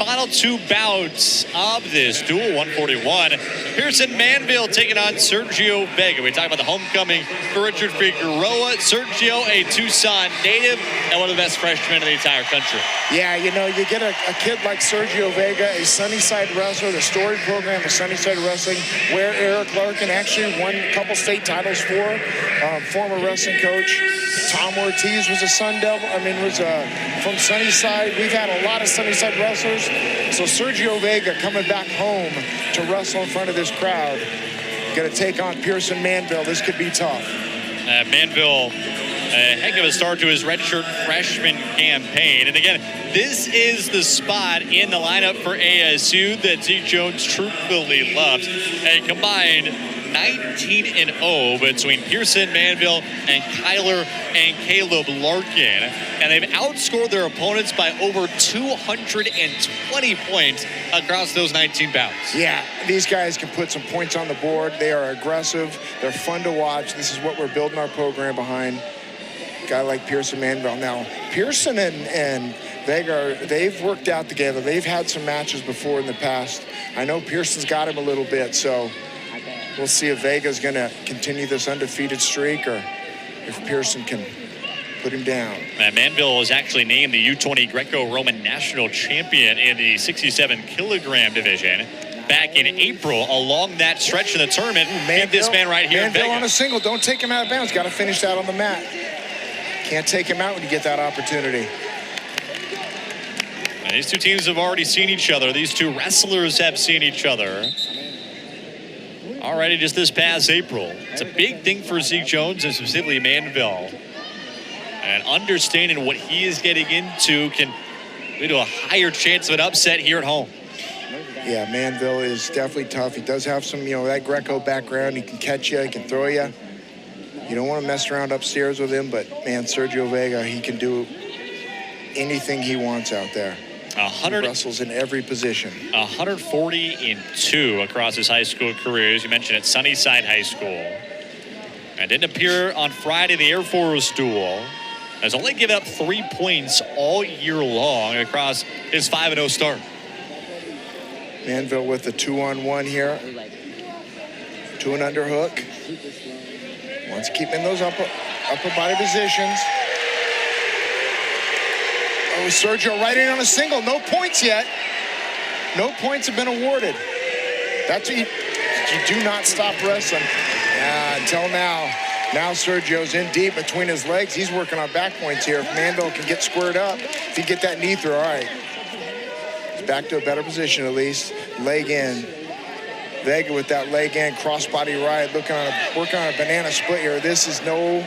final two bouts of this duel 141. Pierson Manville taking on Sergio Vega. We talk about the homecoming for Richard Figueroa. Sergio, a Tucson native and one of the best freshmen in the entire country. Yeah, you know, you get a kid like Sergio Vega, a Sunnyside wrestler, the storied program of Sunnyside Wrestling, where Eric Larkin actually won a couple state titles for. Former wrestling coach Tom Ortiz was a Sun Devil. Was from Sunnyside. We've had a lot of Sunnyside wrestlers. So Sergio Vega coming back home to wrestle in front of this crowd. Going to take on Pierson Manville. This could be tough. Manville, a heck of a start to his redshirt freshman campaign. And again, this is the spot in the lineup for ASU that Zeke Jones truthfully loves. A combined 19-0 between Pierson Manville and Kyler and Caleb Larkin. And they've outscored their opponents by over 220 points across those 19 bouts. Yeah, these guys can put some points on the board. They are aggressive. They're fun to watch. This is what we're building our program behind. A guy like Pierson Manville. Now, Pierson and Vega, they've worked out together. They've had some matches before in the past. I know Pierson's got him a little bit, so we'll see if Vega's going to continue this undefeated streak or if Pierson can put him down. Manville was actually named the U20 Greco-Roman national champion in the 67-kilogram division back in April. Along that stretch in the tournament, this man right here, Manville on a single. Don't take him out of bounds. Got to finish that on the mat. Can't take him out when you get that opportunity. And these two teams have already seen each other. These two wrestlers have seen each other already just this past April. It's a big thing for Zeke Jones and specifically Manville. And understanding what he is getting into can lead to a higher chance of an upset here at home. Yeah, Manville is definitely tough. He does have some, that Greco background. He can catch you, he can throw you. You don't want to mess around upstairs with him, but man, Sergio Vega, he can do anything he wants out there. He wrestles in every position. 140-2 across his high school career. As you mentioned, at Sunnyside High School. And didn't appear on Friday in the Air Force duel. Has only given up 3 points all year long across his 5-0 start. Manville with the 2-on-1 here. 2 and under hook. Wants to keep in those upper body positions. Oh, Sergio right in on a single. No points yet. No points have been awarded. That's what you do not stop wrestling. Until now. Now Sergio's in deep between his legs. He's working on back points here. If Manville can get squared up, if he get that knee through, all right. He's back to a better position at least. Leg in. Vega with that leg in, crossbody right, working on a banana split here. This is no...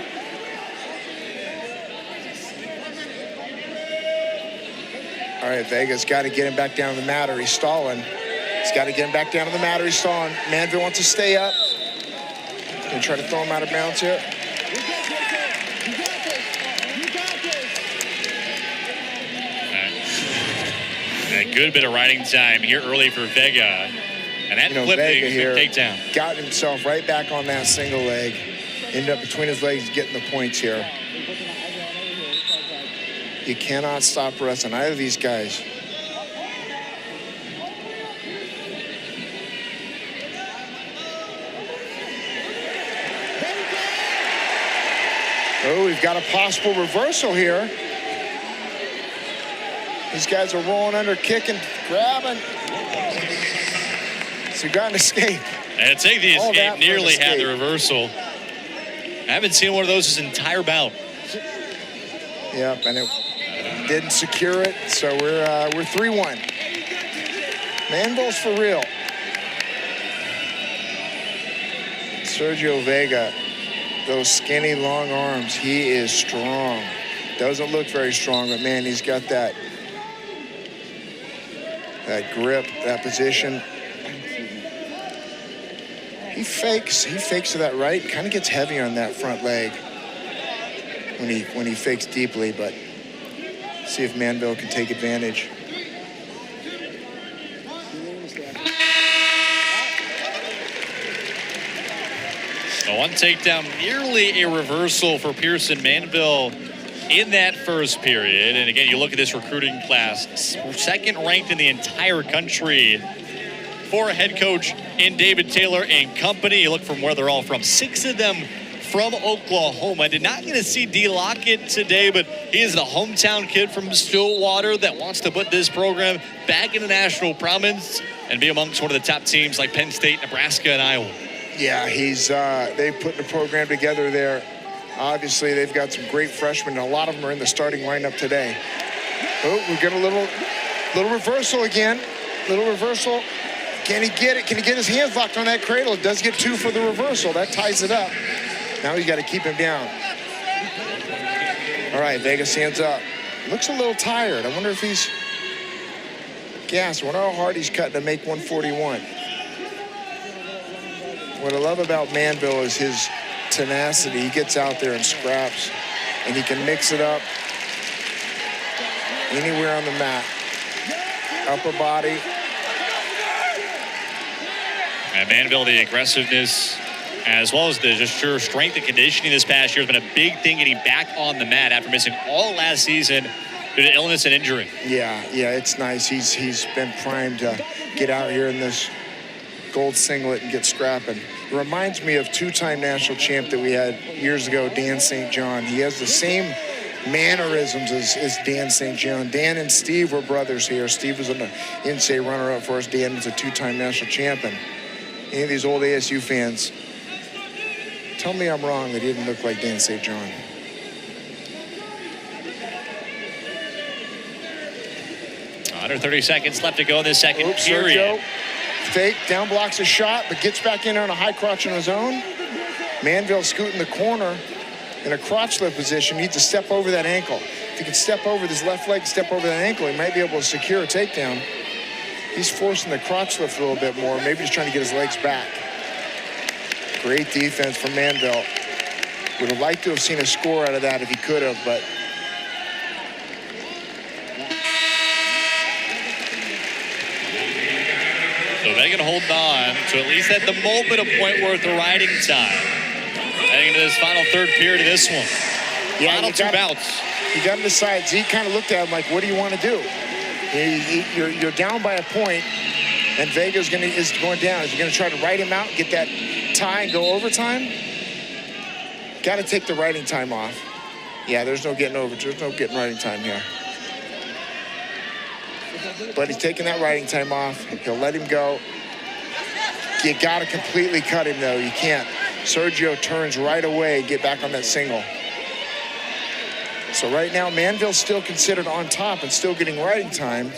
All right, Vega's got to get him back down to the mat or he's stalling. He's got to get him back down to the mat or he's stalling. Manville wants to stay up. Gonna try to throw him out of bounds here. A good bit of riding time here early for Vega. And that flip Vega here takedown. Got himself right back on that single leg. Ended up between his legs getting the points here. You cannot stop wrestling either of these guys. Oh, we've got a possible reversal here. These guys are rolling under, kicking, grabbing. So you got an escape. And take the escape, nearly had the reversal. I haven't seen one of those his entire bout. Yep, and it didn't secure it, so we're 3-1. Manville's for real. Sergio Vega, those skinny long arms, he is strong. Doesn't look very strong, but man, he's got that grip, that position. He fakes to that right, kind of gets heavy on that front leg when he fakes deeply, but see if Manville can take advantage. So one takedown, nearly a reversal for Pierson Manville in that first period. And again, you look at this recruiting class, second ranked in the entire country for a head coach in David Taylor and company. You look from where they're all from. 6 of them from Oklahoma. Did not get to see D. Lockett today, but he is the hometown kid from Stillwater that wants to put this program back in the national prominence and be amongst one of the top teams like Penn State, Nebraska, and Iowa. Yeah, they've put the program together there. Obviously, they've got some great freshmen, and a lot of them are in the starting lineup today. Oh, we get a little reversal again. Little reversal. Can he get it? Can he get his hands locked on that cradle? It does get 2 for the reversal. That ties it up. Now he's got to keep him down. All right, Vega stands up. Looks a little tired. I wonder if he's gassed. I wonder how hard he's cutting to make 141. What I love about Manville is his tenacity. He gets out there and scraps, and he can mix it up anywhere on the mat. Upper body. And Manville, the aggressiveness, as well as the just sheer strength and conditioning this past year has been a big thing getting back on the mat after missing all last season due to illness and injury. Yeah, it's nice. He's been primed to get out here in this gold singlet and get scrapping. It reminds me of 2-time national champ that we had years ago, Dan St. John. He has the same mannerisms as Dan St. John. Dan and Steve were brothers here. Steve was an NCAA runner-up for us. Dan was a 2-time national champion. Any of these old ASU fans, tell me I'm wrong that he didn't look like Dan St. John. Under 30 seconds left to go in this second period. Sergio, fake, down blocks a shot, but gets back in there on a high crotch on his own. Manville scooting the corner in a crotch lift position, needs to step over that ankle. If he can step over this left leg, step over that ankle, he might be able to secure a takedown. He's forcing the crotch lift a little bit more. Maybe he's trying to get his legs back. Great defense from Manville. Would have liked to have seen a score out of that if he could have, but so Vega holding on to at least at the moment a point worth of riding time. Heading into this final third period of this one. Yeah, Final 2 bouts. You got to decide. Zeke kind of looked at him like, what do you want to do? You're down by a point, and Vega's is going down. Is he going to try to ride him out, get that tie, and go overtime? Got to take the riding time off. Yeah, there's no getting riding time here. But he's taking that riding time off. He'll let him go. You got to completely cut him, though. You can't. Sergio turns right away, get back on that single. So right now, Manville's still considered on top and still getting riding time.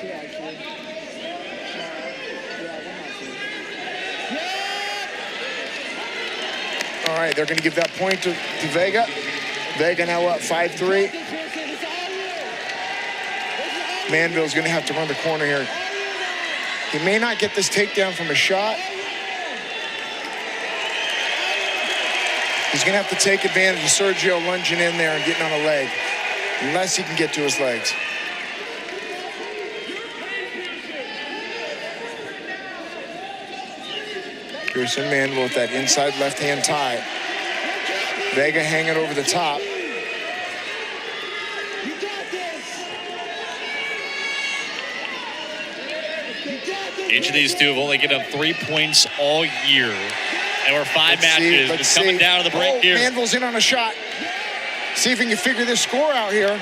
All right, they're going to give that point to Vega. Vega now up 5-3. Manville's going to have to run the corner here. He may not get this takedown from a shot. He's going to have to take advantage of Sergio lunging in there and getting on a leg, unless he can get to his legs. Pierson Manville with that inside left-hand tie. Vega hanging over the top. Each of these two have only given up 3 points all year. And we're 5 matches. It's coming down to the break here. Manville's in on a shot. See if he can figure this score out here.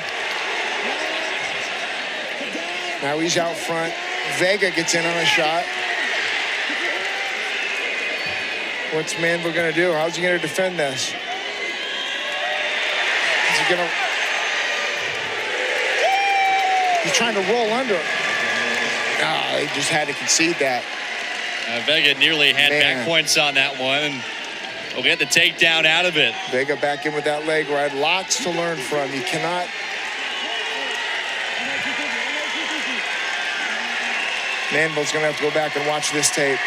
Now he's out front. Vega gets in on a shot. What's Manville going to do? How's he going to defend this? Is he going to... He's trying to roll under it. Ah, he just had to concede that. Vega nearly had back points on that one, and we'll get the takedown out of it. Vega back in with that leg ride. Lots to learn from. You cannot... Manville's going to have to go back and watch this tape.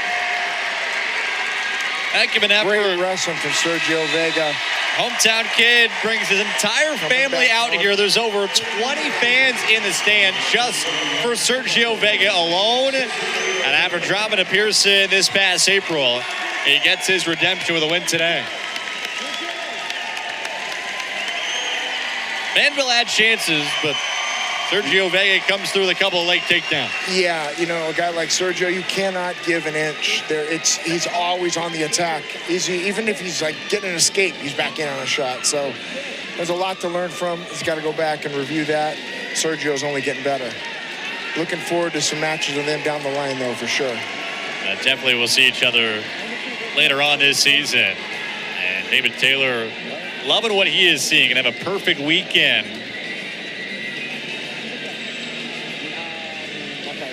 Heck of an effort. Great wrestling from Sergio Vega. Hometown kid brings his entire family out here. There's over 20 fans in the stand just for Sergio Vega alone. And after dropping to Pierson this past April, he gets his redemption with a win today. Manville had chances, but Sergio Vega comes through with a couple of late takedowns. Yeah, you know, a guy like Sergio, you cannot give an inch. He's always on the attack. Even if he's like getting an escape, he's back in on a shot. So there's a lot to learn from. He's got to go back and review that. Sergio's only getting better. Looking forward to some matches with them down the line, though, for sure. Definitely we'll see each other later on this season. And David Taylor loving what he is seeing and have a perfect weekend